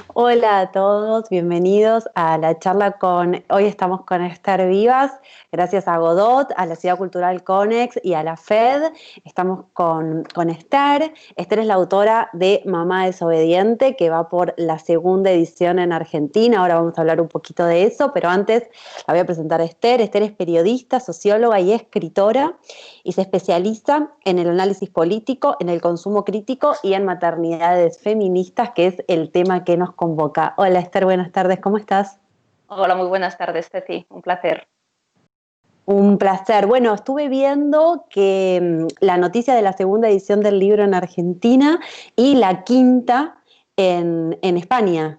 Hola a todos, bienvenidos a la charla hoy estamos con Esther Vivas, gracias a Godot, a la Ciudad Cultural Conex y a la FED. Estamos con Esther. Esther es la autora de Mamá Desobediente, que va por la segunda edición en Argentina. Ahora vamos a hablar un poquito de eso, pero antes la voy a presentar a Esther. Esther es periodista, socióloga y escritora y se especializa en el análisis político, en el consumo crítico y en maternidades feministas, que es el tema que nos convoca. Hola Esther, buenas tardes, ¿cómo estás? Hola, muy buenas tardes, Ceci. Un placer. Un placer. Bueno, estuve viendo que la noticia de la segunda edición del libro en Argentina y la quinta en España.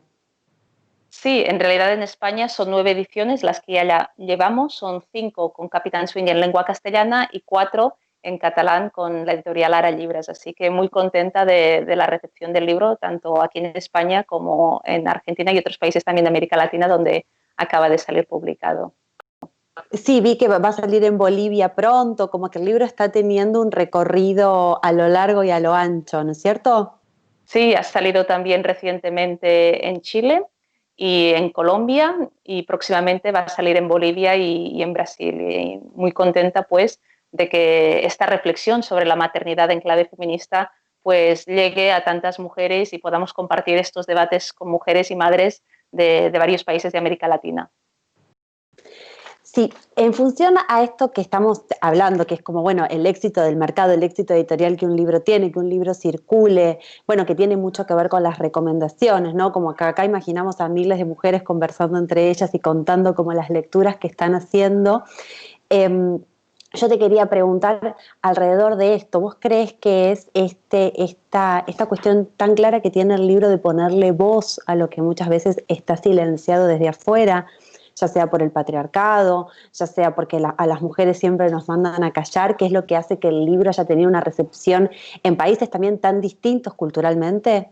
Sí, en realidad en España son 9 ediciones las que ya llevamos, son 5 con Capitán Swing en lengua castellana y 4 en catalán con la editorial Ara Llibres. Así que muy contenta de la recepción del libro, tanto aquí en España como en Argentina y otros países también de América Latina donde acaba de salir publicado. Sí, vi que va a salir en Bolivia pronto, como que el libro está teniendo un recorrido a lo largo y a lo ancho, ¿no es cierto? Sí, ha salido también recientemente en Chile y en Colombia y próximamente va a salir en Bolivia y en Brasil. Y muy contenta pues de que esta reflexión sobre la maternidad en clave feminista pues llegue a tantas mujeres y podamos compartir estos debates con mujeres y madres de varios países de América Latina. Sí, en función a esto que estamos hablando, que es como, bueno, el éxito del mercado, el éxito editorial que un libro tiene, que un libro circule, bueno, que tiene mucho que ver con las recomendaciones, ¿no? Como que acá imaginamos a miles de mujeres conversando entre ellas y contando como las lecturas que están haciendo. Yo te quería preguntar alrededor de esto, ¿vos crees que es esta cuestión tan clara que tiene el libro de ponerle voz a lo que muchas veces está silenciado desde afuera, ya sea por el patriarcado, ya sea porque a las mujeres siempre nos mandan a callar, que es lo que hace que el libro haya tenido una recepción en países también tan distintos culturalmente?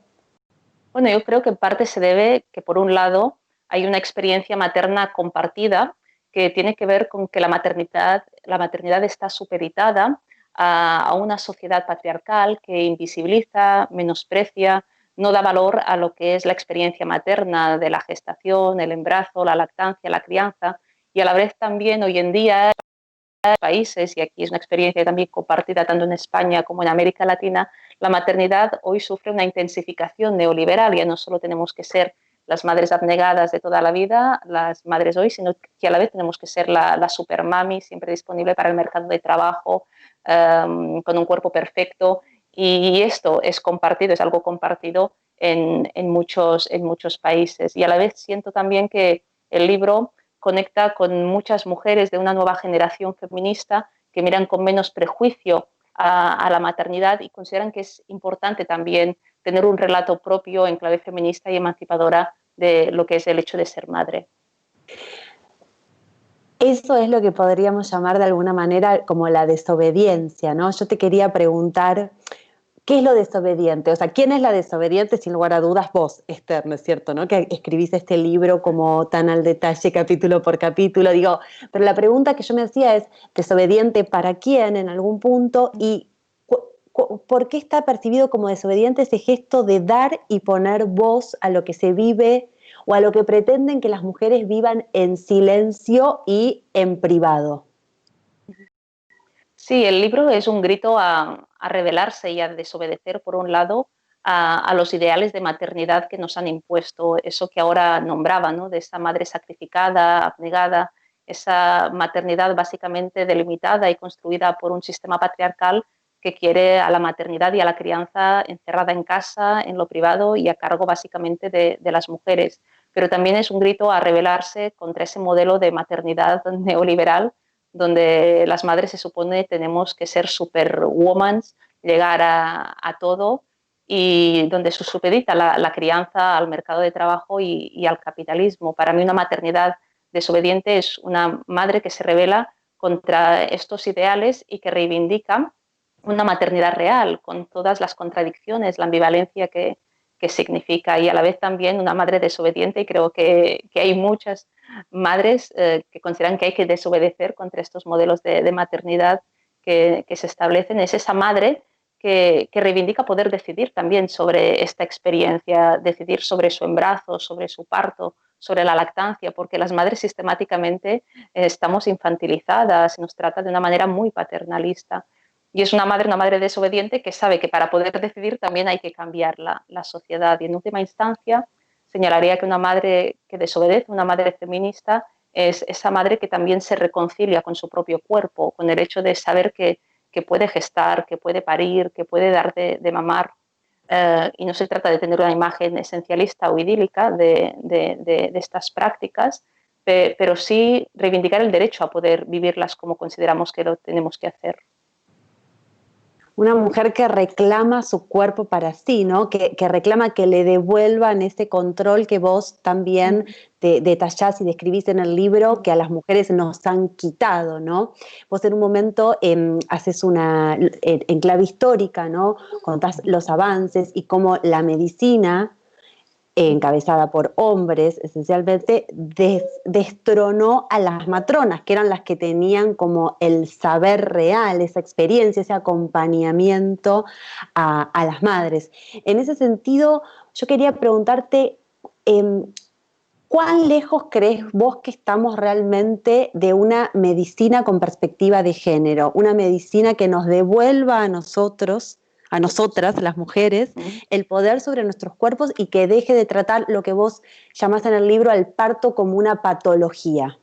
Bueno, yo creo que en parte se debe que, por un lado, hay una experiencia materna compartida que tiene que ver con que la maternidad está supeditada a una sociedad patriarcal que invisibiliza, menosprecia, no da valor a lo que es la experiencia materna de la gestación, el embarazo, la lactancia, la crianza, y a la vez también hoy en día países, y aquí es una experiencia también compartida tanto en España como en América Latina, la maternidad hoy sufre una intensificación neoliberal. Ya no solo tenemos que ser las madres abnegadas de toda la vida, las madres hoy, sino que a la vez tenemos que ser la super mami, siempre disponible para el mercado de trabajo, con un cuerpo perfecto. Y esto es compartido, es algo compartido en muchos países. Y a la vez siento también que el libro conecta con muchas mujeres de una nueva generación feminista que miran con menos prejuicio a la maternidad y consideran que es importante también tener un relato propio en clave feminista y emancipadora de lo que es el hecho de ser madre. Eso es lo que podríamos llamar de alguna manera como la desobediencia, ¿no? Yo te quería preguntar, ¿qué es lo desobediente? O sea, ¿quién es la desobediente? Sin lugar a dudas, vos, Esther, ¿no es cierto? ¿No? Que escribís este libro como tan al detalle, capítulo por capítulo. Digo, pero la pregunta que yo me hacía es, ¿desobediente para quién en algún punto? ¿Y por qué está percibido como desobediente ese gesto de dar y poner voz a lo que se vive o a lo que pretenden que las mujeres vivan en silencio y en privado? Sí, el libro es un grito a rebelarse y a desobedecer, por un lado, a los ideales de maternidad que nos han impuesto, eso que ahora nombraba, ¿no? De esa madre sacrificada, abnegada, esa maternidad básicamente delimitada y construida por un sistema patriarcal que quiere a la maternidad y a la crianza encerrada en casa, en lo privado y a cargo básicamente de las mujeres. Pero también es un grito a rebelarse contra ese modelo de maternidad neoliberal donde las madres se supone tenemos que ser superwoman, llegar a todo y donde se supedita la crianza al mercado de trabajo y al capitalismo. Para mí una maternidad desobediente es una madre que se revela contra estos ideales y que reivindica una maternidad real, con todas las contradicciones, la ambivalencia que significa, y a la vez también una madre desobediente, y creo que hay muchas madres que consideran que hay que desobedecer contra estos modelos de maternidad que se establecen. Es esa madre que reivindica poder decidir también sobre esta experiencia, decidir sobre su embarazo, sobre su parto, sobre la lactancia, porque las madres sistemáticamente estamos infantilizadas, nos trata de una manera muy paternalista. Y es una madre desobediente que sabe que para poder decidir también hay que cambiar la sociedad. Y en última instancia, señalaría que una madre que desobedece, una madre feminista, es esa madre que también se reconcilia con su propio cuerpo, con el hecho de saber que puede gestar, que puede parir, que puede dar de mamar. Y no se trata de tener una imagen esencialista o idílica de estas prácticas, pero sí reivindicar el derecho a poder vivirlas como consideramos que lo tenemos que hacer. Una mujer que reclama su cuerpo para sí, ¿no? Que reclama que le devuelvan ese control que vos también detallás y describís en el libro, que a las mujeres nos han quitado, ¿no? Vos en un momento haces en clave histórica, ¿no? Contás los avances y cómo la medicina, encabezada por hombres, esencialmente, destronó a las matronas, que eran las que tenían como el saber real, esa experiencia, ese acompañamiento a las madres. En ese sentido, yo quería preguntarte, ¿cuán lejos crees vos que estamos realmente de una medicina con perspectiva de género? Una medicina que nos devuelva a nosotras, las mujeres, el poder sobre nuestros cuerpos y que deje de tratar lo que vos llamás en el libro al parto como una patología.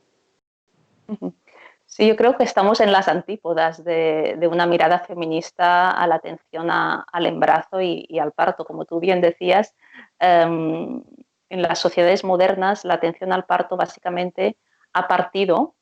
Sí, yo creo que estamos en las antípodas de una mirada feminista a la atención al embarazo y al parto. Como tú bien decías, en las sociedades modernas la atención al parto básicamente ha partido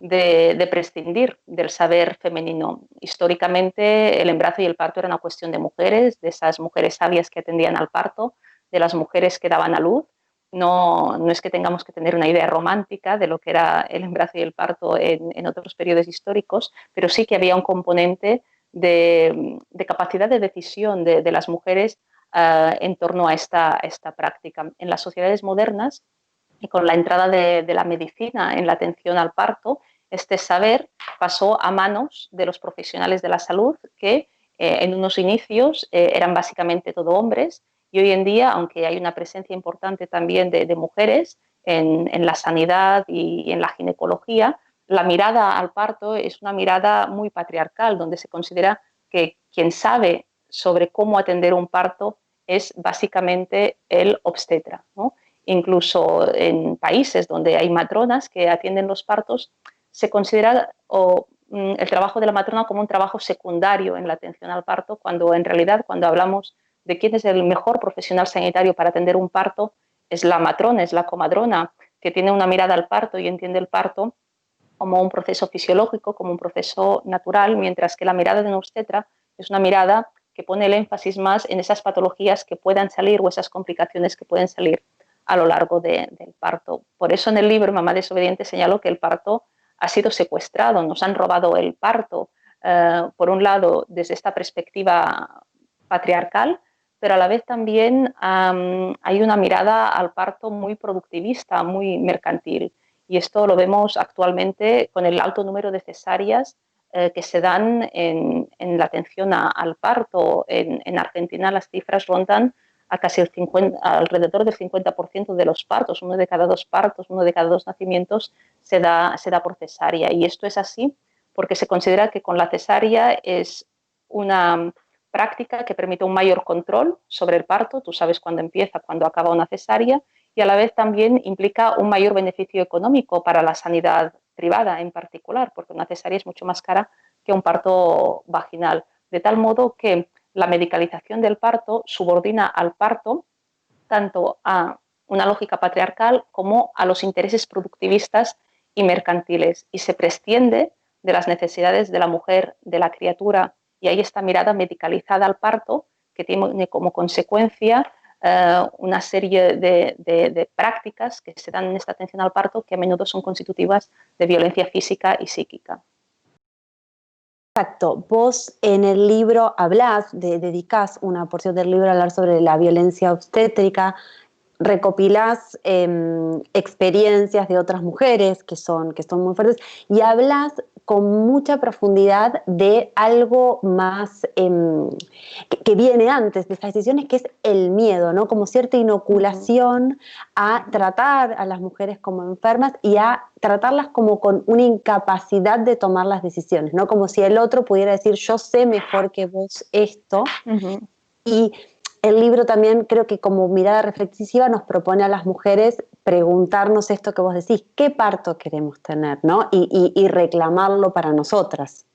de prescindir del saber femenino. Históricamente el embarazo y el parto era una cuestión de mujeres, de esas mujeres sabias que atendían al parto, de las mujeres que daban a luz. No es que tengamos que tener una idea romántica de lo que era el embarazo y el parto en otros periodos históricos, pero sí que había un componente de capacidad de decisión de las mujeres en torno a esta práctica. En las sociedades modernas y con la entrada de la medicina en la atención al parto, este saber pasó a manos de los profesionales de la salud que en unos inicios eran básicamente todo hombres y hoy en día, aunque hay una presencia importante también de mujeres en la sanidad y en la ginecología, la mirada al parto es una mirada muy patriarcal, donde se considera que quien sabe sobre cómo atender un parto es básicamente el obstetra, ¿no? Incluso en países donde hay matronas que atienden los partos, se considera el trabajo de la matrona como un trabajo secundario en la atención al parto, cuando en realidad cuando hablamos de quién es el mejor profesional sanitario para atender un parto, es la matrona, es la comadrona, que tiene una mirada al parto y entiende el parto como un proceso fisiológico, como un proceso natural, mientras que la mirada de un obstetra es una mirada que pone el énfasis más en esas patologías que puedan salir o esas complicaciones que pueden salir a lo largo del parto. Por eso en el libro Mamá desobediente señalo que el parto ha sido secuestrado, nos han robado el parto, por un lado desde esta perspectiva patriarcal, pero a la vez también hay una mirada al parto muy productivista, muy mercantil. Y esto lo vemos actualmente con el alto número de cesáreas que se dan en la atención al parto. En Argentina las cifras rondan a casi alrededor del 50% de los partos. Uno de cada dos partos, uno de cada dos nacimientos se da por cesárea. Y esto es así porque se considera que con la cesárea es una práctica que permite un mayor control sobre el parto. Tú sabes cuándo empieza, cuándo acaba una cesárea, y a la vez también implica un mayor beneficio económico para la sanidad privada en particular, porque una cesárea es mucho más cara que un parto vaginal. De tal modo que la medicalización del parto subordina al parto tanto a una lógica patriarcal como a los intereses productivistas y mercantiles, y se presciende de las necesidades de la mujer, de la criatura, y hay esta mirada medicalizada al parto que tiene como consecuencia una serie de prácticas que se dan en esta atención al parto que a menudo son constitutivas de violencia física y psíquica. Exacto. Vos en el libro dedicás una porción del libro a hablar sobre la violencia obstétrica, recopilás experiencias de otras mujeres que son muy fuertes y hablas con mucha profundidad de algo más que viene antes de estas decisiones, que es el miedo, ¿no? Como cierta inoculación a tratar a las mujeres como enfermas y a tratarlas como con una incapacidad de tomar las decisiones, ¿no? Como si el otro pudiera decir, yo sé mejor que vos esto. Y el libro también creo que como mirada reflexiva nos propone a las mujeres preguntarnos esto que vos decís, ¿qué parto queremos tener? ¿No? Y reclamarlo para nosotras.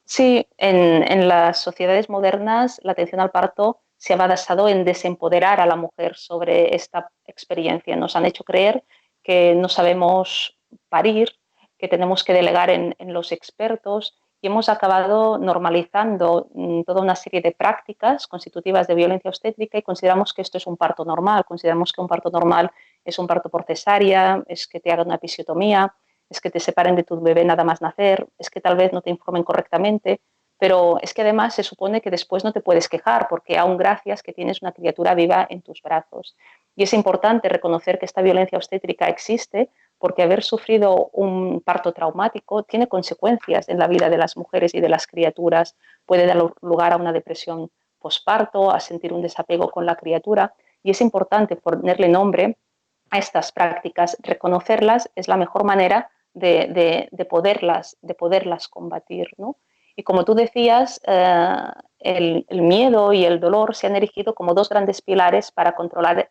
Sí, en las sociedades modernas la atención al parto se ha basado en desempoderar a la mujer sobre esta experiencia. Nos han hecho creer que no sabemos parir, que tenemos que delegar en los expertos y hemos acabado normalizando toda una serie de prácticas constitutivas de violencia obstétrica y consideramos que esto es un parto normal, consideramos que un parto normal es un parto por cesárea, es que te hagan una episiotomía, es que te separen de tu bebé nada más nacer, es que tal vez no te informen correctamente, pero es que además se supone que después no te puedes quejar porque aún gracias que tienes una criatura viva en tus brazos. Y es importante reconocer que esta violencia obstétrica existe porque haber sufrido un parto traumático tiene consecuencias en la vida de las mujeres y de las criaturas. Puede dar lugar a una depresión posparto, a sentir un desapego con la criatura y es importante ponerle nombre a estas prácticas. Reconocerlas es la mejor manera de poderlas combatir, ¿no? Y como tú decías, el miedo y el dolor se han erigido como dos grandes pilares para controlar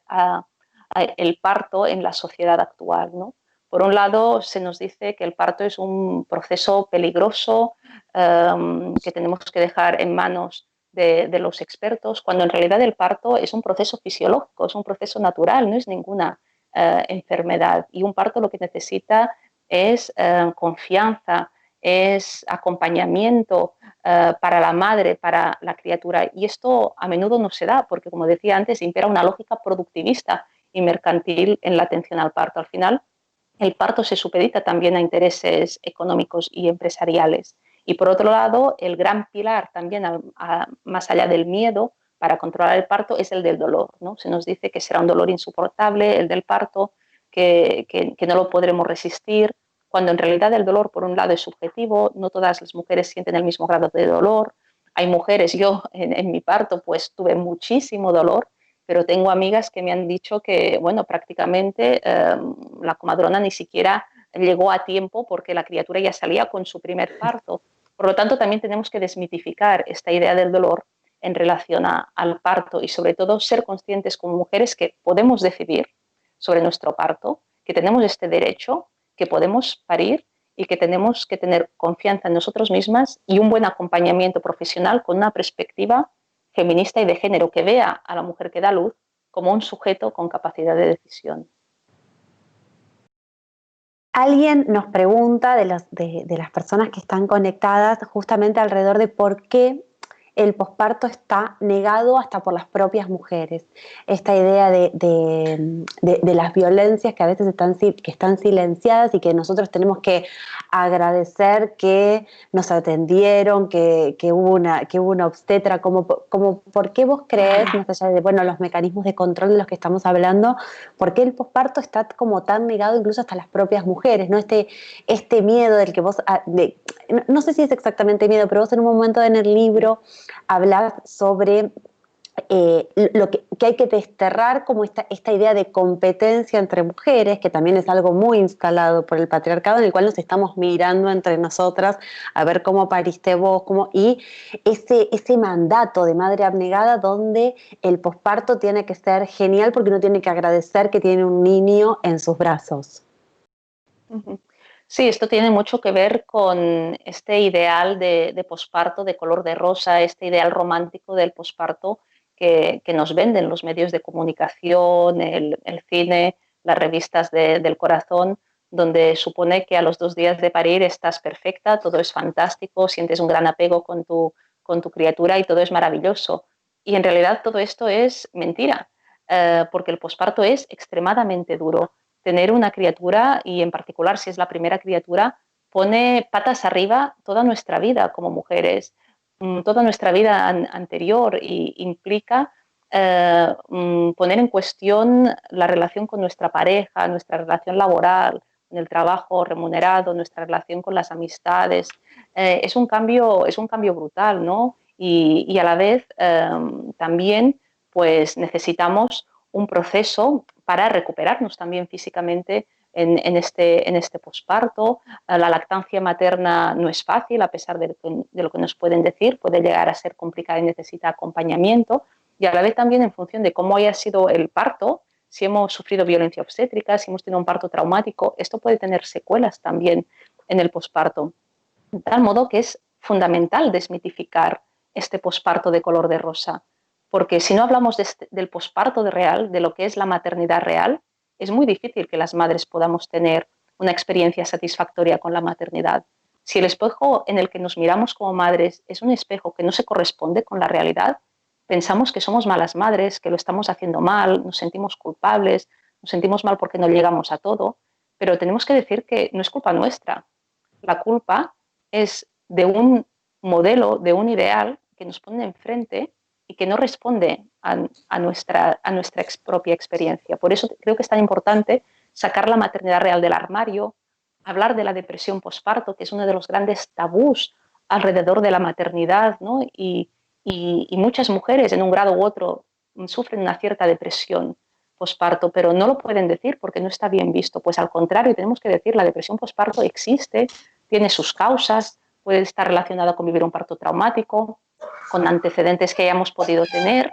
el parto en la sociedad actual, ¿no? Por un lado, se nos dice que el parto es un proceso peligroso que tenemos que dejar en manos de los expertos, cuando en realidad el parto es un proceso fisiológico, es un proceso natural, no es ninguna enfermedad. Y un parto lo que necesita es confianza, es acompañamiento para la madre, para la criatura. Y esto a menudo no se da porque, como decía antes, impera una lógica productivista y mercantil en la atención al parto. Al final, el parto se supedita también a intereses económicos y empresariales. Y por otro lado, el gran pilar también, más allá del miedo, para controlar el parto es el del dolor, ¿no? Se nos dice que será un dolor insoportable el del parto, que no lo podremos resistir, cuando en realidad el dolor, por un lado, es subjetivo, no todas las mujeres sienten el mismo grado de dolor. Hay mujeres, yo en mi parto pues tuve muchísimo dolor, pero tengo amigas que me han dicho que, bueno, prácticamente la comadrona ni siquiera llegó a tiempo porque la criatura ya salía con su primer parto. Por lo tanto, también tenemos que desmitificar esta idea del dolor en relación al parto y sobre todo ser conscientes como mujeres que podemos decidir sobre nuestro parto, que tenemos este derecho, que podemos parir y que tenemos que tener confianza en nosotros mismas y un buen acompañamiento profesional con una perspectiva feminista y de género que vea a la mujer que da luz como un sujeto con capacidad de decisión. Alguien nos pregunta de las personas que están conectadas justamente alrededor de por qué el posparto está negado hasta por las propias mujeres. Esta idea de las violencias que a veces están silenciadas y que nosotros tenemos que agradecer que nos atendieron, que hubo una obstetra, como ¿por qué vos creés, más allá de los mecanismos de control de los que estamos hablando, por qué el posparto está como tan negado incluso hasta las propias mujeres, ¿no? Este miedo del que vos, no sé si es exactamente miedo, pero vos en un momento en el libro hablas sobre lo que hay que desterrar como esta idea de competencia entre mujeres, que también es algo muy instalado por el patriarcado, en el cual nos estamos mirando entre nosotras a ver cómo pariste vos, y ese mandato de madre abnegada donde el posparto tiene que ser genial porque uno tiene que agradecer que tiene un niño en sus brazos. Sí, esto tiene mucho que ver con este ideal de posparto de color de rosa, este ideal romántico del posparto que nos venden los medios de comunicación, el cine, las revistas del corazón, donde supone que a los 2 días de parir estás perfecta, todo es fantástico, sientes un gran apego con tu criatura y todo es maravilloso. Y en realidad todo esto es mentira, porque el posparto es extremadamente duro. Tener una criatura, y en particular si es la primera criatura, pone patas arriba toda nuestra vida como mujeres, toda nuestra vida anterior, y implica poner en cuestión la relación con nuestra pareja, nuestra relación laboral, en el trabajo remunerado, nuestra relación con las amistades. Es un cambio brutal, ¿no? Y a la vez también pues necesitamos un proceso para recuperarnos también físicamente en este posparto. La lactancia materna no es fácil, a pesar de lo que nos pueden decir, puede llegar a ser complicada y necesita acompañamiento. Y a la vez también en función de cómo haya sido el parto, si hemos sufrido violencia obstétrica, si hemos tenido un parto traumático, esto puede tener secuelas también en el posparto. De tal modo que es fundamental desmitificar este posparto de color de rosa, porque si no hablamos del posparto real, de lo que es la maternidad real, es muy difícil que las madres podamos tener una experiencia satisfactoria con la maternidad. Si el espejo en el que nos miramos como madres es un espejo que no se corresponde con la realidad, pensamos que somos malas madres, que lo estamos haciendo mal, nos sentimos culpables, nos sentimos mal porque no llegamos a todo, pero tenemos que decir que no es culpa nuestra. La culpa es de un modelo, de un ideal que nos pone enfrente y que no responde a nuestra propia experiencia. Por eso creo que es tan importante sacar la maternidad real del armario, hablar de la depresión posparto, que es uno de los grandes tabús alrededor de la maternidad, ¿no? Y muchas mujeres en un grado u otro sufren una cierta depresión posparto, pero no lo pueden decir porque no está bien visto. Pues al contrario, tenemos que decir, la depresión posparto existe, tiene sus causas, puede estar relacionada con vivir un parto traumático, con antecedentes que hayamos podido tener,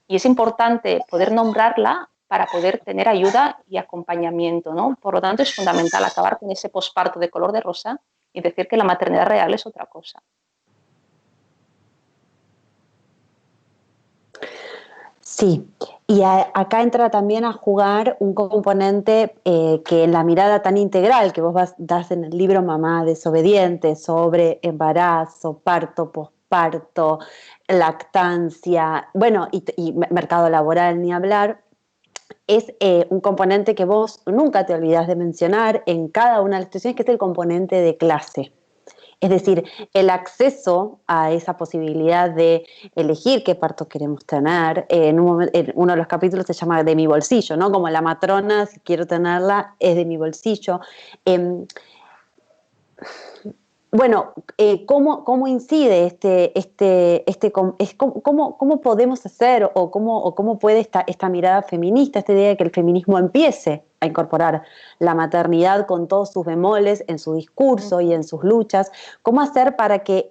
y es importante poder nombrarla para poder tener ayuda y acompañamiento, ¿no? Por lo tanto, es fundamental acabar con ese posparto de color de rosa y decir que la maternidad real es otra cosa. Sí, y acá entra también a jugar un componente que en la mirada tan integral que vos das en el libro Mamá Desobediente sobre embarazo, parto, posparto, lactancia, bueno, y mercado laboral ni hablar, es un componente que vos nunca te olvidás de mencionar en cada una de las situaciones, que es el componente de clase. Es decir, el acceso a esa posibilidad de elegir qué parto queremos tener. En uno de los capítulos se llama de mi bolsillo, ¿no? Como la matrona, si quiero tenerla, es de mi bolsillo. Bueno, ¿cómo incide cómo podemos hacer o cómo puede esta mirada feminista, esta idea de que el feminismo empiece a incorporar la maternidad con todos sus bemoles en su discurso y en sus luchas? ¿Cómo hacer para que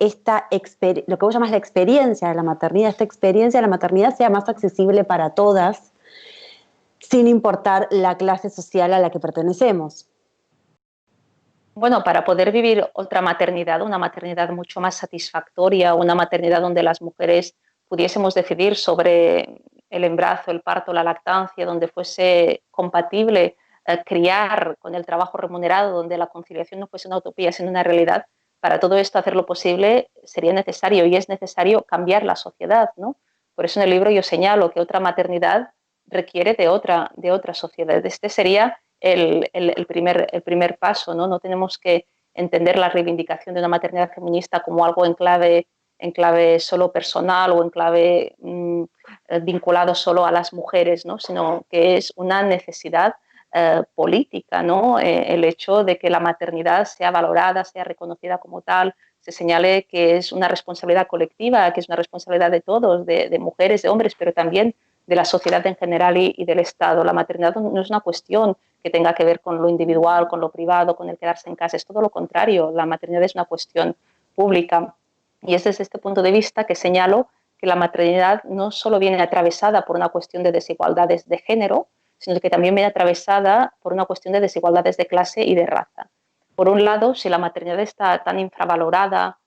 lo que vos llamas la experiencia de la maternidad, esta experiencia de la maternidad sea más accesible para todas, sin importar la clase social a la que pertenecemos? Bueno, para poder vivir otra maternidad, una maternidad mucho más satisfactoria, una maternidad donde las mujeres pudiésemos decidir sobre el embarazo, el parto, la lactancia, donde fuese compatible criar con el trabajo remunerado, donde la conciliación no fuese una utopía, sino una realidad, para todo esto hacerlo posible sería necesario y es necesario cambiar la sociedad, ¿no? Por eso en el libro yo señalo que otra maternidad requiere de otra sociedad. Este sería el primer paso, ¿no? No tenemos que entender la reivindicación de una maternidad feminista como algo en clave solo personal o en clave vinculado solo a las mujeres, ¿no? Sino que es una necesidad política, ¿no? El hecho de que la maternidad sea valorada, sea reconocida como tal, se señale que es una responsabilidad colectiva, que es una responsabilidad de todos, de mujeres, de hombres, pero también de la sociedad en general y del Estado. La maternidad no es una cuestión que tenga que ver con lo individual, con lo privado, con el quedarse en casa, es todo lo contrario. La maternidad es una cuestión pública y es desde este punto de vista que señalo que la maternidad no solo viene atravesada por una cuestión de desigualdades de género, sino que también viene atravesada por una cuestión de desigualdades de clase y de raza. Por un lado, si la maternidad está tan infravalorada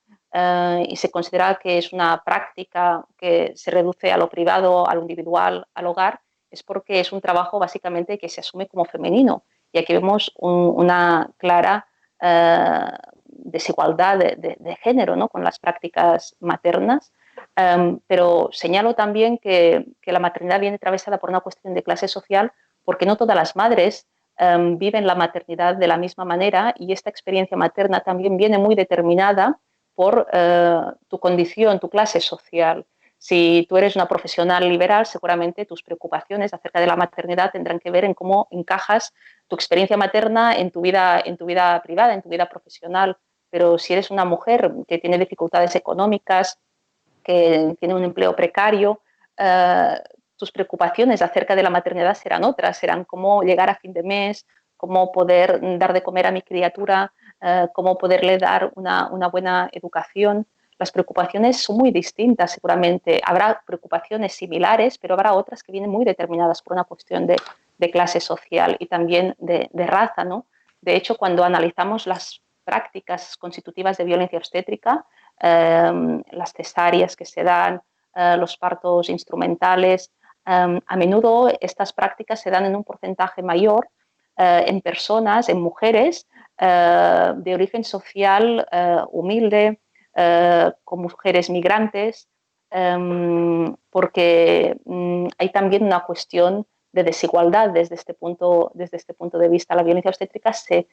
y se considera que es una práctica que se reduce a lo privado, a lo individual, al hogar, es porque es un trabajo básicamente que se asume como femenino. Y aquí vemos una clara desigualdad de género, ¿no? Con las prácticas maternas. Pero señalo también que la maternidad viene atravesada por una cuestión de clase social, porque no todas las madres viven la maternidad de la misma manera y esta experiencia materna también viene muy determinada por tu condición, tu clase social. Si tú eres una profesional liberal, seguramente tus preocupaciones acerca de la maternidad tendrán que ver en cómo encajas tu experiencia materna en tu vida privada, en tu vida profesional, pero si eres una mujer que tiene dificultades económicas, que tiene un empleo precario, tus preocupaciones acerca de la maternidad serán otras, serán cómo llegar a fin de mes, cómo poder dar de comer a mi criatura, cómo poderle dar una buena educación. Las preocupaciones son muy distintas, seguramente. Habrá preocupaciones similares, pero habrá otras que vienen muy determinadas por una cuestión de clase social y también de raza, ¿no? De hecho, cuando analizamos las prácticas constitutivas de violencia obstétrica, las cesáreas que se dan, los partos instrumentales, a menudo estas prácticas se dan en un porcentaje mayor en personas, en mujeres de origen social humilde, con mujeres migrantes, porque hay también una cuestión de desigualdad desde este punto de vista. La violencia obstétrica se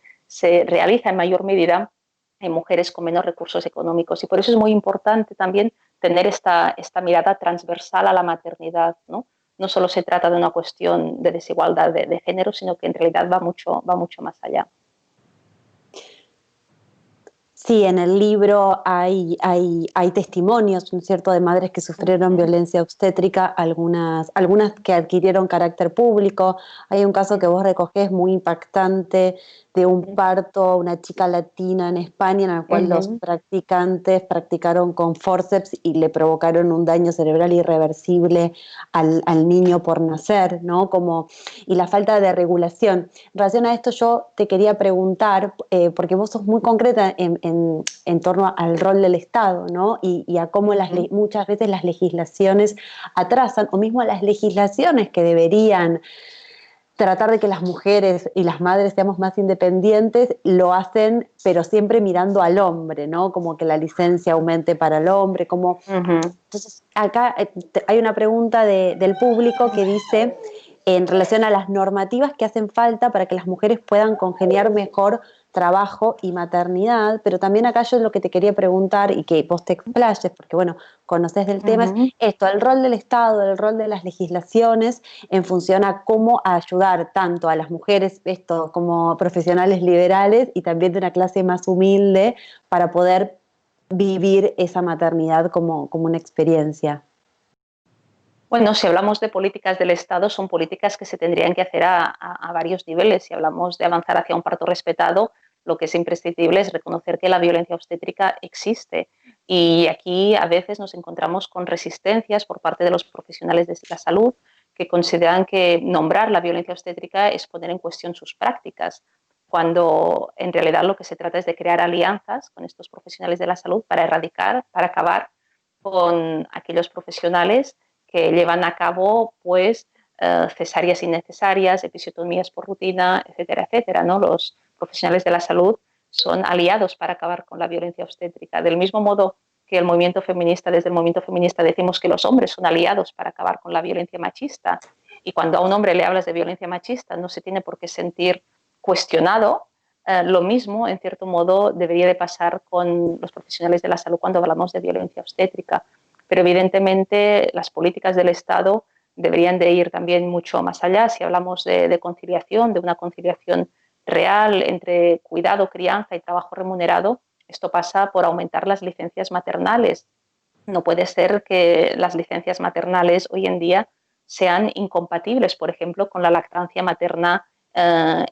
realiza en mayor medida en mujeres con menos recursos económicos y por eso es muy importante también tener esta mirada transversal a la maternidad, ¿no? No solo se trata de una cuestión de desigualdad de género, sino que en realidad va mucho más allá. Sí, en el libro hay testimonios, ¿no es cierto?, de madres que sufrieron violencia obstétrica, algunas que adquirieron carácter público. Hay un caso que vos recogés muy impactante de un parto, una chica latina en España, en el cual los practicantes practicaron con forceps y le provocaron un daño cerebral irreversible al niño por nacer, ¿no? Y la falta de regulación. En relación a esto yo te quería preguntar, porque vos sos muy concreta en torno al rol del Estado, ¿no? Y a cómo muchas veces las legislaciones atrasan, o mismo las legislaciones que deberían tratar de que las mujeres y las madres seamos más independientes, lo hacen, pero siempre mirando al hombre, ¿no? Como que la licencia aumente para el hombre, como... Entonces, acá hay una pregunta del público que dice, en relación a las normativas que hacen falta para que las mujeres puedan congeniar mejor trabajo y maternidad, pero también acá yo lo que te quería preguntar y que vos te explayes, porque bueno, conoces del tema, es esto, el rol del Estado, el rol de las legislaciones en función a cómo ayudar tanto a las mujeres, esto como profesionales liberales y también de una clase más humilde para poder vivir esa maternidad como una experiencia. Bueno, si hablamos de políticas del Estado, son políticas que se tendrían que hacer a varios niveles. Si hablamos de avanzar hacia un parto respetado, lo que es imprescindible es reconocer que la violencia obstétrica existe. Y aquí a veces nos encontramos con resistencias por parte de los profesionales de la salud que consideran que nombrar la violencia obstétrica es poner en cuestión sus prácticas, cuando en realidad lo que se trata es de crear alianzas con estos profesionales de la salud para erradicar, para acabar con aquellos profesionales que llevan a cabo pues cesáreas innecesarias, episiotomías por rutina, etcétera, etcétera, ¿no? Los profesionales de la salud son aliados para acabar con la violencia obstétrica. Del mismo modo que el movimiento feminista, desde el movimiento feminista decimos que los hombres son aliados para acabar con la violencia machista, y cuando a un hombre le hablas de violencia machista no se tiene por qué sentir cuestionado, lo mismo, en cierto modo, debería de pasar con los profesionales de la salud cuando hablamos de violencia obstétrica. Pero evidentemente las políticas del Estado deberían de ir también mucho más allá. Si hablamos de conciliación, de una conciliación real entre cuidado, crianza y trabajo remunerado, esto pasa por aumentar las licencias maternales. No puede ser que las licencias maternales hoy en día sean incompatibles, por ejemplo, con la lactancia materna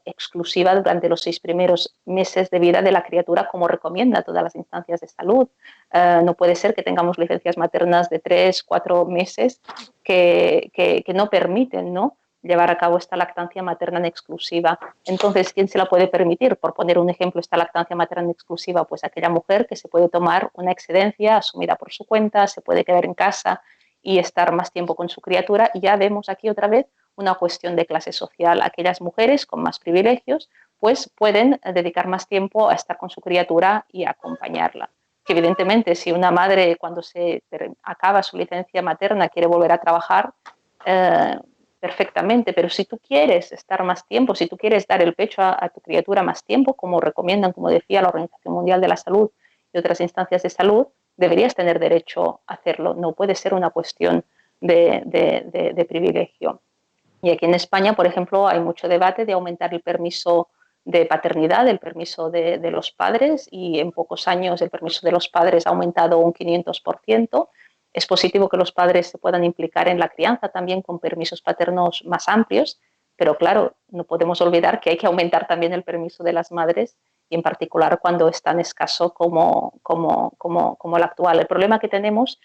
exclusiva durante los 6 primeros meses de vida de la criatura, como recomienda todas las instancias de salud. No puede ser que tengamos licencias maternas de 3, 4 meses que no permiten, ¿no?, llevar a cabo esta lactancia materna en exclusiva. Entonces, ¿quién se la puede permitir? Por poner un ejemplo, esta lactancia materna en exclusiva, pues aquella mujer que se puede tomar una excedencia asumida por su cuenta, se puede quedar en casa y estar más tiempo con su criatura. Y ya vemos aquí otra vez una cuestión de clase social. Aquellas mujeres con más privilegios pues pueden dedicar más tiempo a estar con su criatura y a acompañarla. Que evidentemente si una madre cuando se acaba su licencia materna quiere volver a trabajar, perfectamente, pero si tú quieres estar más tiempo, si tú quieres dar el pecho a tu criatura más tiempo, como recomiendan, como decía la Organización Mundial de la Salud y otras instancias de salud, deberías tener derecho a hacerlo. No puede ser una cuestión de privilegio. Y aquí en España, por ejemplo, hay mucho debate de aumentar el permiso de paternidad, el permiso de los padres, y en pocos años el permiso de los padres ha aumentado un 500%. Es positivo que los padres se puedan implicar en la crianza también con permisos paternos más amplios, pero claro, no podemos olvidar que hay que aumentar también el permiso de las madres, y en particular cuando es tan escaso como el actual. El problema que tenemos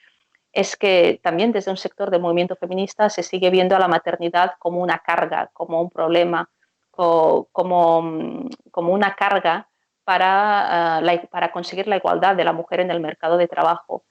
es que también desde un sector del movimiento feminista se sigue viendo a la maternidad como una carga, como un problema, como una carga para conseguir la igualdad de la mujer en el mercado de trabajo.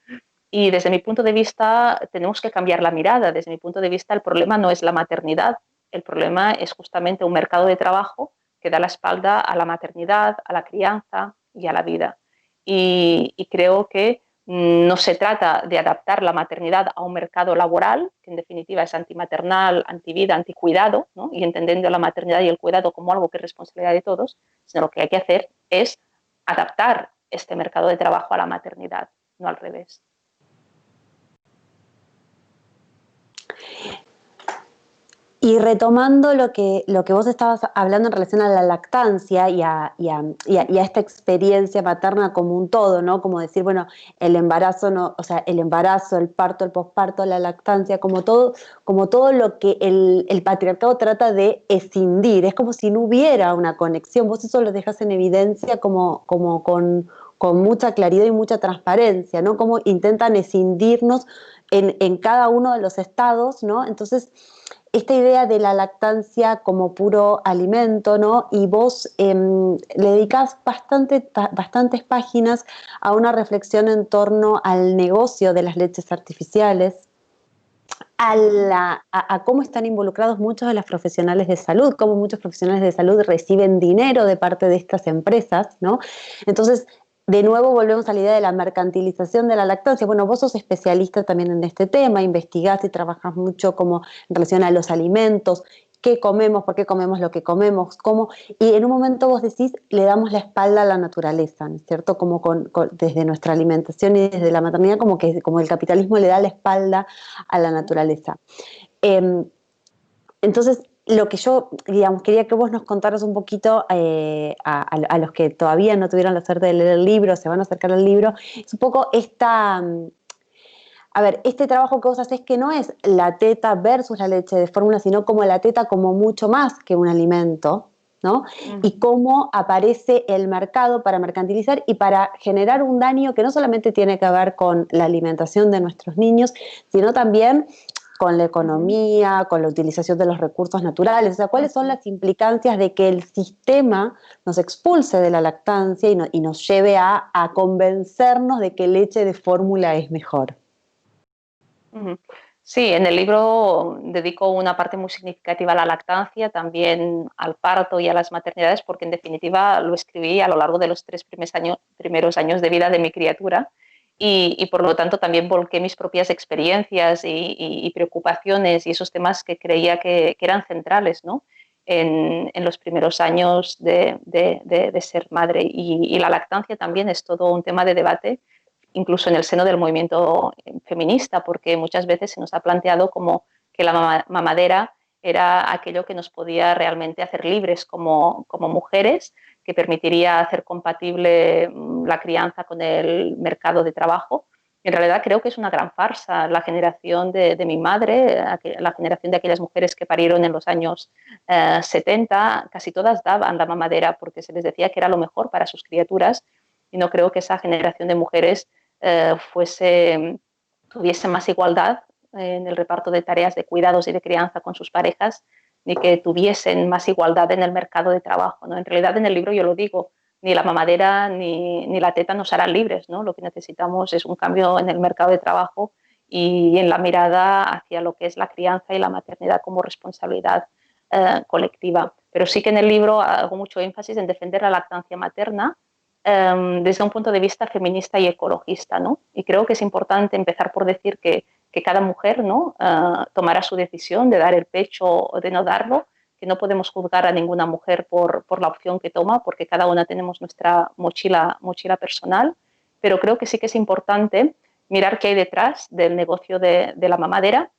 Y desde mi punto de vista tenemos que cambiar la mirada. Desde mi punto de vista el problema no es la maternidad, el problema es justamente un mercado de trabajo que da la espalda a la maternidad, a la crianza y a la vida. Y creo que no se trata de adaptar la maternidad a un mercado laboral, que en definitiva es antimaternal, antivida, anticuidado, ¿no? Y entendiendo la maternidad y el cuidado como algo que es responsabilidad de todos, sino lo que hay que hacer es adaptar este mercado de trabajo a la maternidad, no al revés. Y retomando lo que vos estabas hablando en relación a la lactancia y a esta experiencia materna como un todo, ¿no? Como decir, bueno, el embarazo, no, o sea, el embarazo, el parto, el posparto, la lactancia, como todo lo que el patriarcado trata de escindir. Es como si no hubiera una conexión. Vos eso lo dejas en evidencia como con mucha claridad y mucha transparencia, ¿no? Como intentan escindirnos en cada uno de los estados, ¿no? Entonces, esta idea de la lactancia como puro alimento, ¿no? Y vos le dedicás bastantes páginas a una reflexión en torno al negocio de las leches artificiales, a cómo están involucrados muchos de los profesionales de salud, cómo muchos profesionales de salud reciben dinero de parte de estas empresas, ¿no? Entonces, de nuevo volvemos a la idea de la mercantilización de la lactancia. Bueno, vos sos especialista también en este tema, investigás y trabajás mucho como en relación a los alimentos, qué comemos, por qué comemos lo que comemos, cómo, y en un momento vos decís, le damos la espalda a la naturaleza, ¿no es cierto? Como desde nuestra alimentación y desde la maternidad, como el capitalismo le da la espalda a la naturaleza. Eh, entonces, lo que yo, digamos, quería que vos nos contaras un poquito a los que todavía no tuvieron la suerte de leer el libro, se van a acercar al libro, es un poco a ver, este trabajo que vos haces que no es la teta versus la leche de fórmula, sino como la teta como mucho más que un alimento, ¿no? Y cómo aparece el mercado para mercantilizar y para generar un daño que no solamente tiene que ver con la alimentación de nuestros niños, sino también con la economía, con la utilización de los recursos naturales. O sea, ¿cuáles son las implicancias de que el sistema nos expulse de la lactancia y nos lleve a convencernos de que leche de fórmula es mejor? Sí, en el libro dedico una parte muy significativa a la lactancia, también al parto y a las maternidades, porque en definitiva lo escribí a lo largo de los primeros años de vida de mi criatura, y por lo tanto también volqué mis propias experiencias y preocupaciones y esos temas que creía que eran centrales, ¿no? En los primeros años de ser madre. Y la lactancia también es todo un tema de debate, incluso en el seno del movimiento feminista, porque muchas veces se nos ha planteado como que la mamadera era aquello que nos podía realmente hacer libres como mujeres, que permitiría hacer compatible la crianza con el mercado de trabajo. En realidad creo que es una gran farsa. La generación de mi madre, la generación de aquellas mujeres que parieron en los años 70, casi todas daban la mamadera porque se les decía que era lo mejor para sus criaturas, y no creo que esa generación de mujeres tuviese más igualdad en el reparto de tareas de cuidados y de crianza con sus parejas, ni que tuviesen más igualdad en el mercado de trabajo, ¿no? En realidad, en el libro yo lo digo, ni la mamadera ni la teta nos harán libres, ¿no? Lo que necesitamos es un cambio en el mercado de trabajo y en la mirada hacia lo que es la crianza y la maternidad como responsabilidad colectiva. Pero sí que en el libro hago mucho énfasis en defender la lactancia materna desde un punto de vista feminista y ecologista, ¿no? Y creo que es importante empezar por decir que cada mujer, ¿no? Tomará su decisión de dar el pecho o de no darlo, que no podemos juzgar a ninguna mujer por la opción que toma, porque cada una tenemos nuestra mochila personal, pero creo que sí que es importante mirar qué hay detrás del negocio de la mamadera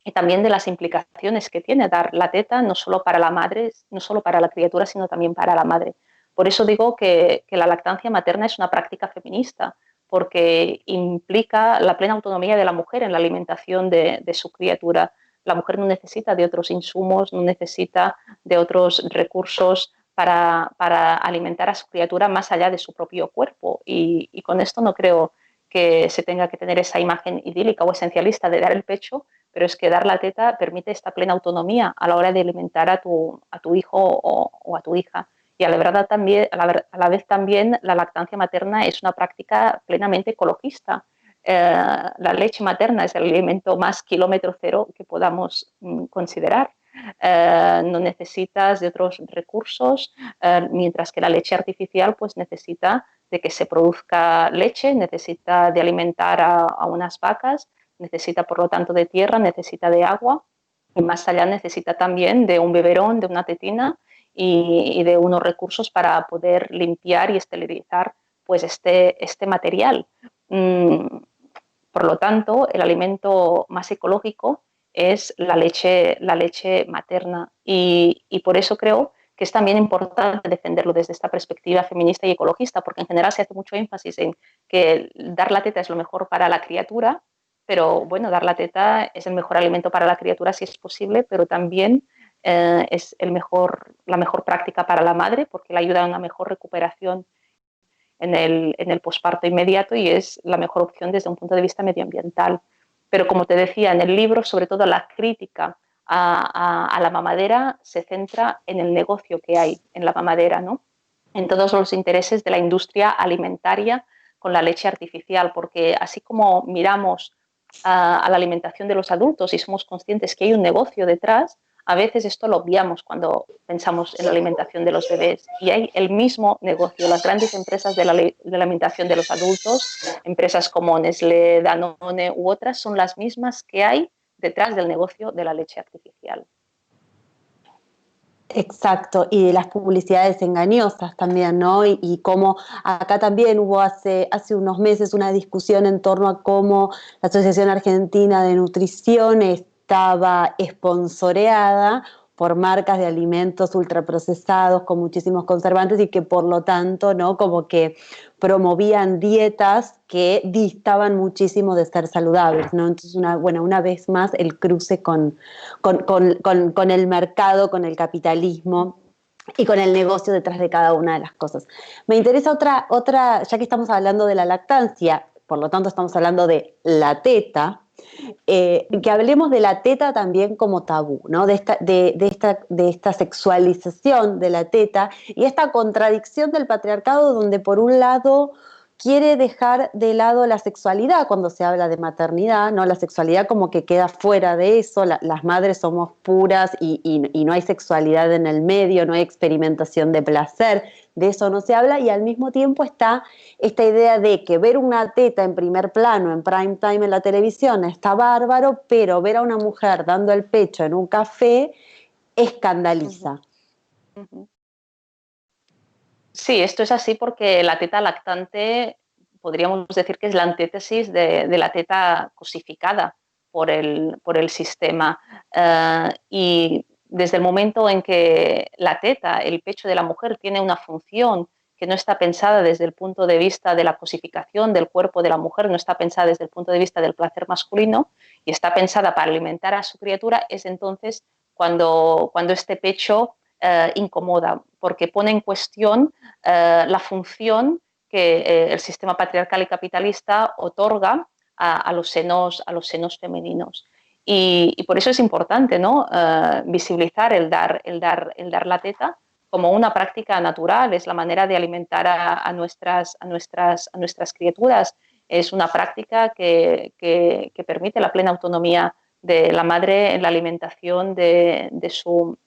y también de las implicaciones que tiene dar la teta, no solo para la madre, no solo para la criatura, sino también para la madre. Por eso digo que la lactancia materna es una práctica feminista, porque implica la plena autonomía de la mujer en la alimentación de su criatura. La mujer no necesita de otros insumos, no necesita de otros recursos para alimentar a su criatura más allá de su propio cuerpo. Y con esto no creo que se tenga que tener esa imagen idílica o esencialista de dar el pecho, pero es que dar la teta permite esta plena autonomía a la hora de alimentar a tu hijo o a tu hija. Y a la, verdad también, a la vez también la lactancia materna es una práctica plenamente ecologista. La leche materna es el alimento más kilómetro cero que podamos considerar. No necesitas de otros recursos, mientras que la leche artificial pues necesita de que se produzca leche, necesita de alimentar a unas vacas, necesita por lo tanto de tierra, necesita de agua y más allá necesita también de un biberón, de una tetina y de unos recursos para poder limpiar y esterilizar pues este material. Por lo tanto, el alimento más ecológico es la leche materna y por eso creo que es también importante defenderlo desde esta perspectiva feminista y ecologista, porque en general se hace mucho énfasis en que dar la teta es lo mejor para la criatura, pero bueno, dar la teta es el mejor alimento para la criatura si es posible, pero también es la mejor práctica para la madre porque le ayuda a una mejor recuperación en el posparto inmediato y es la mejor opción desde un punto de vista medioambiental. Pero como te decía, en el libro, sobre todo la crítica a la mamadera se centra en el negocio que hay en la mamadera, ¿no? En todos los intereses de la industria alimentaria con la leche artificial, porque así como miramos a la alimentación de los adultos y somos conscientes que hay un negocio detrás, a veces esto lo obviamos cuando pensamos en la alimentación de los bebés y hay el mismo negocio. Las grandes empresas de la alimentación de los adultos, empresas como Nestlé, Danone u otras, son las mismas que hay detrás del negocio de la leche artificial. Exacto, y de las publicidades engañosas también, ¿no? Y cómo acá también hubo hace unos meses una discusión en torno a cómo la Asociación Argentina de Nutrición estaba esponsoreada por marcas de alimentos ultraprocesados con muchísimos conservantes y que por lo tanto, ¿no? Como que promovían dietas que distaban muchísimo de ser saludables, ¿no? Entonces, una vez más, el cruce con el mercado, con el capitalismo y con el negocio detrás de cada una de las cosas. Me interesa otra, ya que estamos hablando de la lactancia, por lo tanto estamos hablando de la teta, que hablemos de la teta también como tabú, ¿no? De esta sexualización de la teta y esta contradicción del patriarcado donde por un lado quiere dejar de lado la sexualidad cuando se habla de maternidad, ¿no? La sexualidad como que queda fuera de eso, las madres somos puras y no hay sexualidad en el medio, no hay experimentación de placer, de eso no se habla y al mismo tiempo está esta idea de que ver una teta en primer plano, en prime time en la televisión, está bárbaro, pero ver a una mujer dando el pecho en un café escandaliza. Uh -huh. Sí, esto es así porque la teta lactante podríamos decir que es la antítesis de la teta cosificada por el sistema. Y desde el momento en que la teta, el pecho de la mujer, tiene una función que no está pensada desde el punto de vista de la cosificación del cuerpo de la mujer, no está pensada desde el punto de vista del placer masculino y está pensada para alimentar a su criatura, es entonces cuando este pecho incomoda, porque pone en cuestión la función que el sistema patriarcal y capitalista otorga a los senos femeninos. Y por eso es importante, ¿no? Visibilizar el dar la teta como una práctica natural, es la manera de alimentar a nuestras criaturas, es una práctica que permite la plena autonomía de la madre en la alimentación de su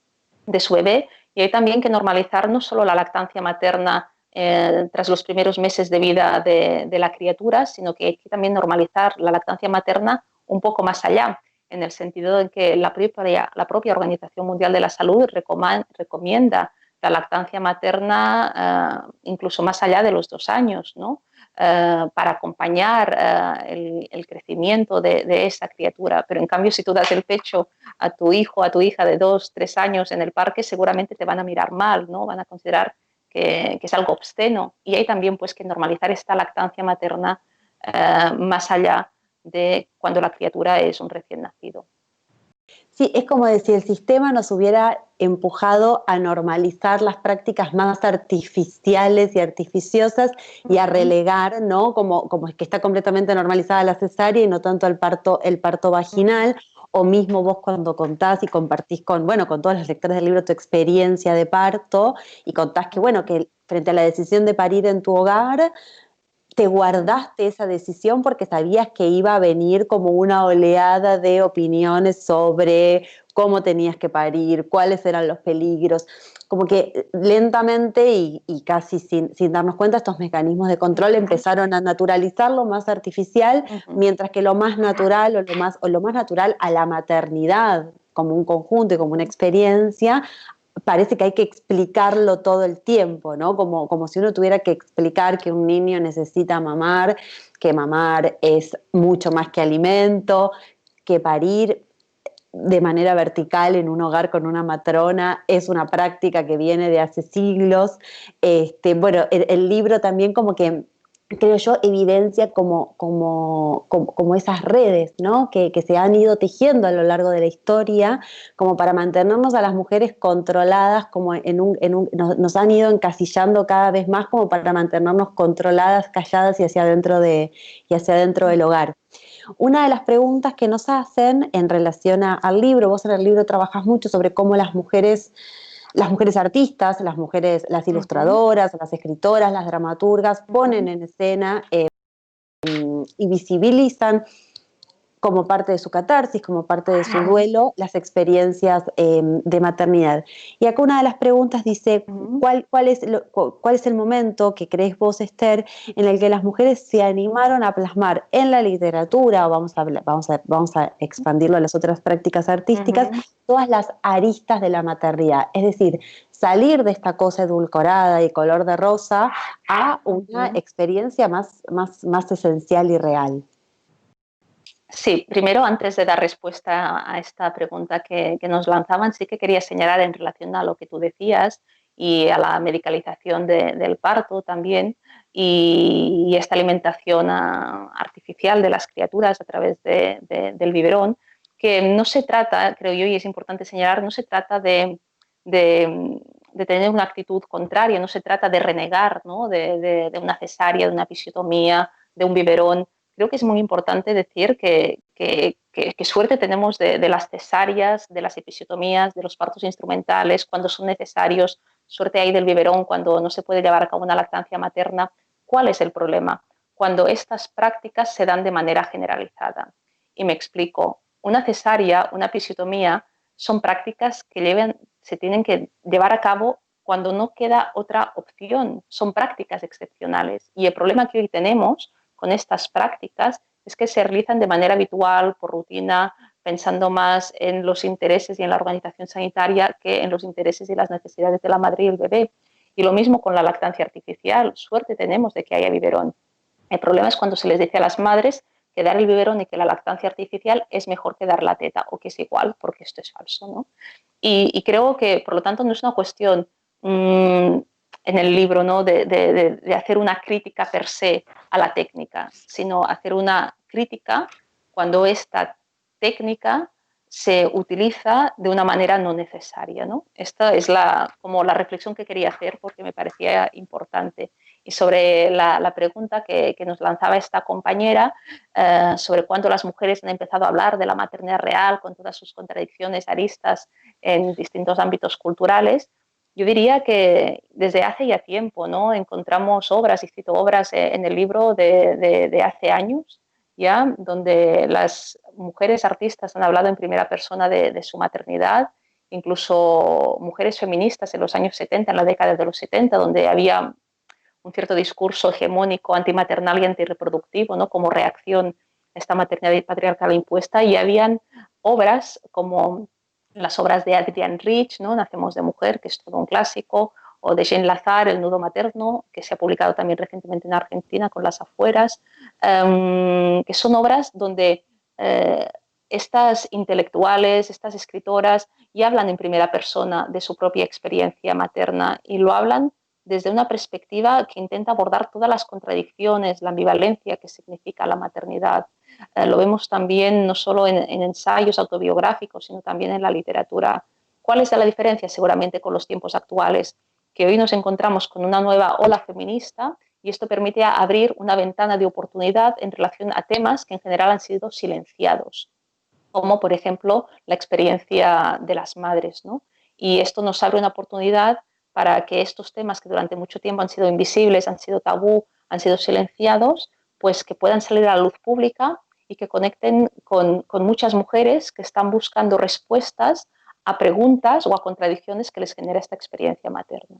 bebé, y hay también que normalizar no solo la lactancia materna tras los primeros meses de vida de la criatura, sino que hay que también normalizar la lactancia materna un poco más allá, en el sentido de que la propia Organización Mundial de la Salud recomienda la lactancia materna incluso más allá de los 2 años, ¿no? para acompañar el crecimiento de esa criatura. Pero en cambio, si tú das el pecho a tu hijo, a tu hija de 2, 3 años en el parque, seguramente te van a mirar mal, ¿no? Van a considerar que es algo obsceno. Y hay también pues, que normalizar esta lactancia materna más allá de cuando la criatura es un recién nacido. Sí, es como si el sistema nos hubiera empujado a normalizar las prácticas más artificiales y artificiosas y a relegar, ¿no? Como es que está completamente normalizada la cesárea y no tanto el parto vaginal, o mismo vos cuando contás y compartís bueno, con todos los lectores del libro tu experiencia de parto y contás que, bueno, que frente a la decisión de parir en tu hogar, te guardaste esa decisión porque sabías que iba a venir como una oleada de opiniones sobre cómo tenías que parir, cuáles eran los peligros. Como que lentamente y casi sin darnos cuenta, estos mecanismos de control empezaron a naturalizar lo más artificial, mientras que lo más natural o lo más natural a la maternidad como un conjunto y como una experiencia, parece que hay que explicarlo todo el tiempo, ¿no? Como si uno tuviera que explicar que un niño necesita mamar, que mamar es mucho más que alimento, que parir de manera vertical en un hogar con una matrona es una práctica que viene de hace siglos. Bueno, el libro también como que creo yo, evidencia como esas redes, ¿no? Que se han ido tejiendo a lo largo de la historia, como para mantenernos a las mujeres controladas, como nos han ido encasillando cada vez más como para mantenernos controladas, calladas y hacia adentro del hogar. Una de las preguntas que nos hacen en relación al libro, vos en el libro trabajas mucho sobre cómo las mujeres artistas, las ilustradoras, las escritoras, las dramaturgas, ponen en escena y visibilizan como parte de su catarsis, como parte de su duelo, las experiencias de maternidad. Y acá una de las preguntas dice, ¿cuál es el momento que crees vos, Esther, en el que las mujeres se animaron a plasmar en la literatura, o vamos a expandirlo a las otras prácticas artísticas, todas las aristas de la maternidad? Es decir, salir de esta cosa edulcorada y color de rosa a una experiencia más esencial y real. Sí, primero, antes de dar respuesta a esta pregunta que nos lanzaban, sí que quería señalar en relación a lo que tú decías y a la medicalización del parto también y esta alimentación artificial de las criaturas a través del biberón, que no se trata, creo yo, y es importante señalar, no se trata de tener una actitud contraria, no se trata de renegar, ¿no? de una cesárea, de una episiotomía, de un biberón. Creo que es muy importante decir que suerte tenemos de las cesáreas, de las episiotomías, de los partos instrumentales, cuando son necesarios, suerte hay del biberón cuando no se puede llevar a cabo una lactancia materna. ¿Cuál es el problema? Cuando estas prácticas se dan de manera generalizada. Y me explico. Una cesárea, una episiotomía, son prácticas que se tienen que llevar a cabo cuando no queda otra opción. Son prácticas excepcionales. Y el problema que hoy tenemos con estas prácticas es que se realizan de manera habitual, por rutina, pensando más en los intereses y en la organización sanitaria que en los intereses y las necesidades de la madre y el bebé. Y lo mismo con la lactancia artificial. Suerte tenemos de que haya biberón. El problema es cuando se les dice a las madres que dar el biberón y que la lactancia artificial es mejor que dar la teta o que es igual, porque esto es falso, ¿no? Y creo que, por lo tanto, no es una cuestión en el libro, ¿no? de hacer una crítica per se a la técnica, sino hacer una crítica cuando esta técnica se utiliza de una manera no necesaria, ¿no? Esta es como la reflexión que quería hacer porque me parecía importante. Y sobre la pregunta que nos lanzaba esta compañera, sobre cuándo las mujeres han empezado a hablar de la maternidad real con todas sus contradicciones, aristas en distintos ámbitos culturales, yo diría que desde hace ya tiempo, ¿no? Encontramos obras, y cito obras en el libro de hace años, ya, donde las mujeres artistas han hablado en primera persona de su maternidad, incluso mujeres feministas en los años 70, en la década de los 70, donde había un cierto discurso hegemónico antimaternal y antirreproductivo, ¿no? Como reacción a esta maternidad patriarcal impuesta, y habían obras como las obras de Adrienne Rich, ¿no? Nacemos de mujer, que es todo un clásico, o de Jane Lazar, El nudo materno, que se ha publicado también recientemente en Argentina con Las afueras, que son obras donde estas intelectuales, estas escritoras, y hablan en primera persona de su propia experiencia materna y lo hablan desde una perspectiva que intenta abordar todas las contradicciones, la ambivalencia que significa la maternidad. Lo vemos también no solo en ensayos autobiográficos, sino también en la literatura. ¿Cuál es la diferencia? Seguramente con los tiempos actuales, que hoy nos encontramos con una nueva ola feminista y esto permite abrir una ventana de oportunidad en relación a temas que en general han sido silenciados, como por ejemplo la experiencia de las madres, ¿no? Y esto nos abre una oportunidad para que estos temas que durante mucho tiempo han sido invisibles, han sido tabú, han sido silenciados, pues que puedan salir a la luz pública y que conecten con muchas mujeres que están buscando respuestas a preguntas o a contradicciones que les genera esta experiencia materna.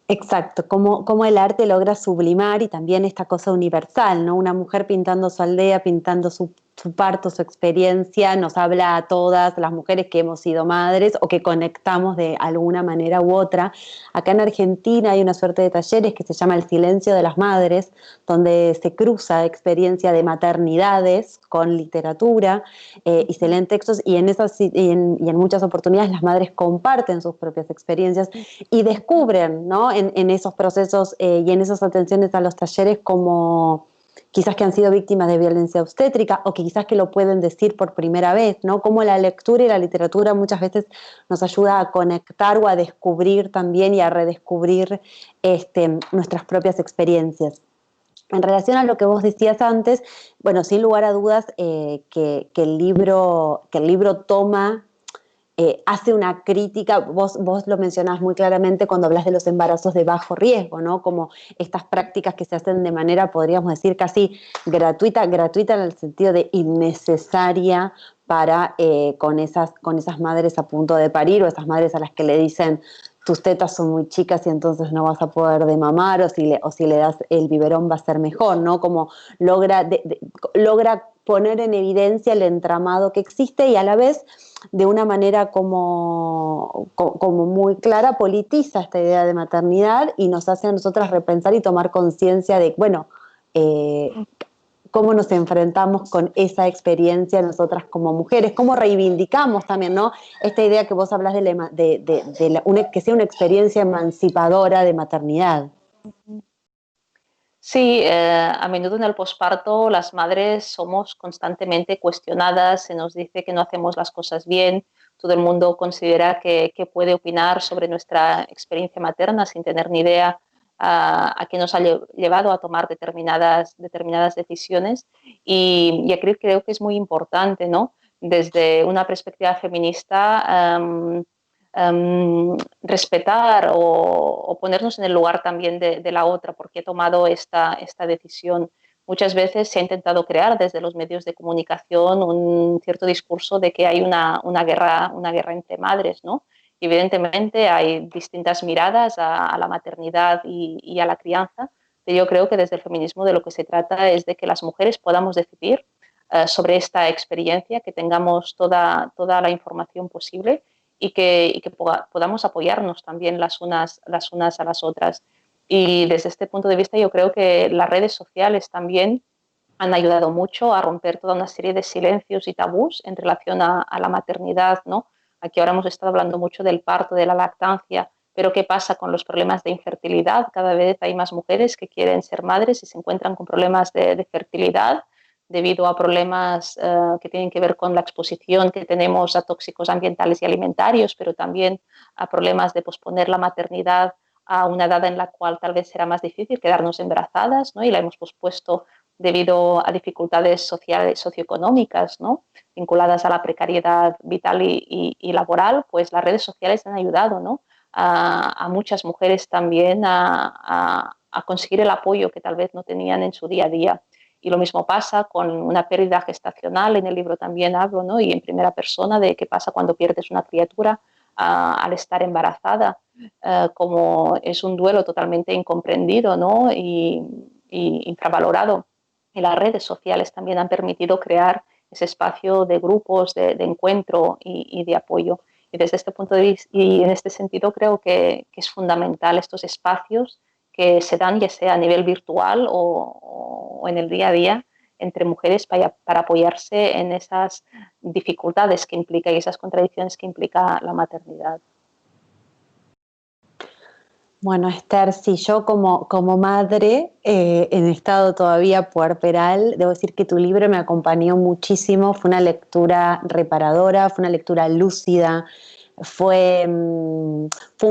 Exacto, cómo el arte logra sublimar y también esta cosa universal, ¿no? Una mujer pintando su aldea, pintando su parto, su experiencia, nos habla a todas las mujeres que hemos sido madres o que conectamos de alguna manera u otra. Acá en Argentina hay una suerte de talleres que se llama El silencio de las madres, donde se cruza experiencia de maternidades con literatura y se leen textos y en muchas oportunidades las madres comparten sus propias experiencias y descubren, ¿no? En esos procesos y en esas atenciones a los talleres como quizás que han sido víctimas de violencia obstétrica o que quizás que lo pueden decir por primera vez, ¿no? Como la lectura y la literatura muchas veces nos ayuda a conectar o a descubrir también y a redescubrir nuestras propias experiencias. En relación a lo que vos decías antes, bueno, sin lugar a dudas que el libro toma hace una crítica, vos lo mencionás muy claramente cuando hablas de los embarazos de bajo riesgo, ¿no? Como estas prácticas que se hacen de manera, podríamos decir, casi gratuita en el sentido de innecesaria para con esas madres a punto de parir o esas madres a las que le dicen tus tetas son muy chicas y entonces no vas a poder de mamar o si le das el biberón va a ser mejor, ¿no? Como logra poner en evidencia el entramado que existe y a la vez de una manera como muy clara politiza esta idea de maternidad y nos hace a nosotras repensar y tomar conciencia de, bueno, cómo nos enfrentamos con esa experiencia nosotras como mujeres, cómo reivindicamos también, ¿no? Esta idea que vos hablas que sea una experiencia emancipadora de maternidad. Sí, a menudo en el posparto las madres somos constantemente cuestionadas, se nos dice que no hacemos las cosas bien, todo el mundo considera que puede opinar sobre nuestra experiencia materna sin tener ni idea a qué nos ha llevado a tomar determinadas decisiones y aquí creo que es muy importante, ¿no? Desde una perspectiva feminista, respetar o ponernos en el lugar también de la otra, porque he tomado esta decisión. Muchas veces se ha intentado crear desde los medios de comunicación un cierto discurso de que hay una guerra entre madres, ¿no? Y evidentemente hay distintas miradas a la maternidad y a la crianza, pero yo creo que desde el feminismo de lo que se trata es de que las mujeres podamos decidir sobre esta experiencia, que tengamos toda la información posible y que podamos apoyarnos también las unas a las otras. Y desde este punto de vista yo creo que las redes sociales también han ayudado mucho a romper toda una serie de silencios y tabús en relación a la maternidad, ¿no? Aquí ahora hemos estado hablando mucho del parto, de la lactancia, pero ¿qué pasa con los problemas de infertilidad? Cada vez hay más mujeres que quieren ser madres y se encuentran con problemas de fertilidad debido a problemas que tienen que ver con la exposición que tenemos a tóxicos ambientales y alimentarios, pero también a problemas de posponer la maternidad a una edad en la cual tal vez será más difícil quedarnos embarazadas, ¿no? Y la hemos pospuesto debido a dificultades sociales, socioeconómicas, ¿no? Vinculadas a la precariedad vital y laboral, pues las redes sociales han ayudado, ¿no? a muchas mujeres también a conseguir el apoyo que tal vez no tenían en su día a día. Y lo mismo pasa con una pérdida gestacional, en el libro también hablo, ¿no? Y en primera persona de qué pasa cuando pierdes una criatura al estar embarazada, como es un duelo totalmente incomprendido, ¿no? y infravalorado. Y las redes sociales también han permitido crear ese espacio de grupos, de encuentro y de apoyo. Y desde este punto de vista y en este sentido creo que es fundamental estos espacios que se dan ya sea a nivel virtual o en el día a día entre mujeres para apoyarse en esas dificultades que implica y esas contradicciones que implica la maternidad. Bueno, Esther, sí, yo como madre en estado todavía puerperal, debo decir que tu libro me acompañó muchísimo, fue una lectura reparadora, fue una lectura lúcida, fue un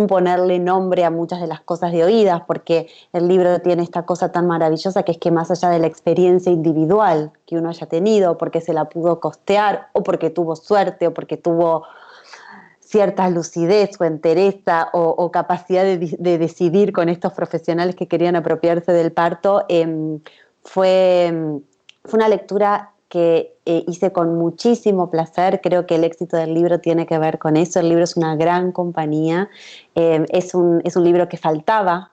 ponerle nombre a muchas de las cosas de oídas, porque el libro tiene esta cosa tan maravillosa que es que más allá de la experiencia individual que uno haya tenido, porque se la pudo costear, o porque tuvo suerte, o porque tuvo cierta lucidez o entereza o capacidad de decidir con estos profesionales que querían apropiarse del parto, fue, fue una lectura que hice con muchísimo placer. Creo que el éxito del libro tiene que ver con eso. El libro es una gran compañía, es un libro que faltaba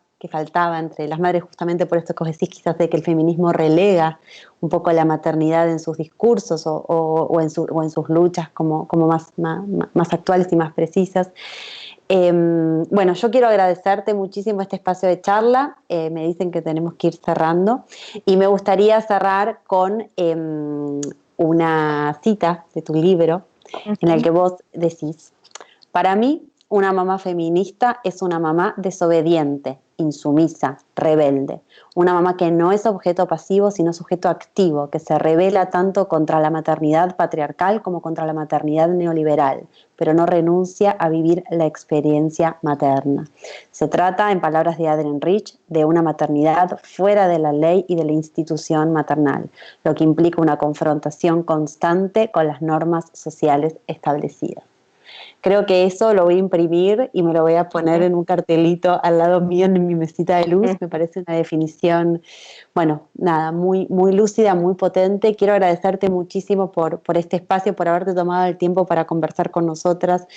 entre las madres, justamente por esto que os decís, quizás de que el feminismo relega un poco la maternidad en sus discursos o en sus luchas como más actuales y más precisas. Bueno, yo quiero agradecerte muchísimo este espacio de charla. Me dicen que tenemos que ir cerrando y me gustaría cerrar con una cita de tu libro en el que vos decís: para mí, una mamá feminista es una mamá desobediente, insumisa, rebelde. Una mamá que no es objeto pasivo, sino sujeto activo, que se rebela tanto contra la maternidad patriarcal como contra la maternidad neoliberal, pero no renuncia a vivir la experiencia materna. Se trata, en palabras de Adrienne Rich, de una maternidad fuera de la ley y de la institución maternal, lo que implica una confrontación constante con las normas sociales establecidas. Creo que eso lo voy a imprimir y me lo voy a poner en un cartelito al lado mío en mi mesita de luz. Me parece una definición, bueno, nada, muy lúcida, muy potente. Quiero agradecerte muchísimo por este espacio, por haberte tomado el tiempo para conversar con nosotras.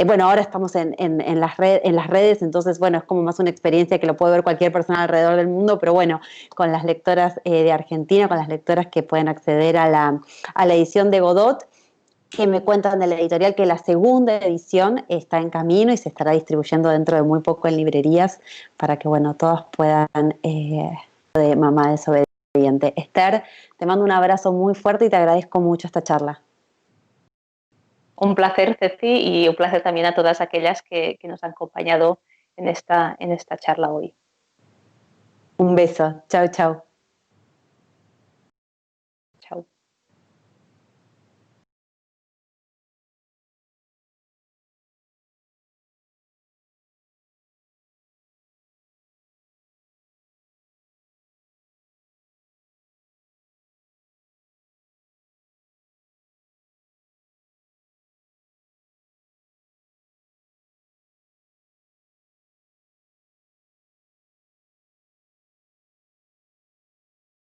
Bueno, ahora estamos en las redes, entonces, bueno, es como más una experiencia que lo puede ver cualquier persona alrededor del mundo, pero bueno, con las lectoras de Argentina, con las lectoras que pueden acceder a la edición de Godot, que me cuentan de la editorial que la segunda edición está en camino y se estará distribuyendo dentro de muy poco en librerías para que, bueno, todas puedan de Mamá Desobediente. Esther, te mando un abrazo muy fuerte y te agradezco mucho esta charla. Un placer, Ceci, y un placer también a todas aquellas que nos han acompañado en esta charla hoy. Un beso. Chao, chao. Chao.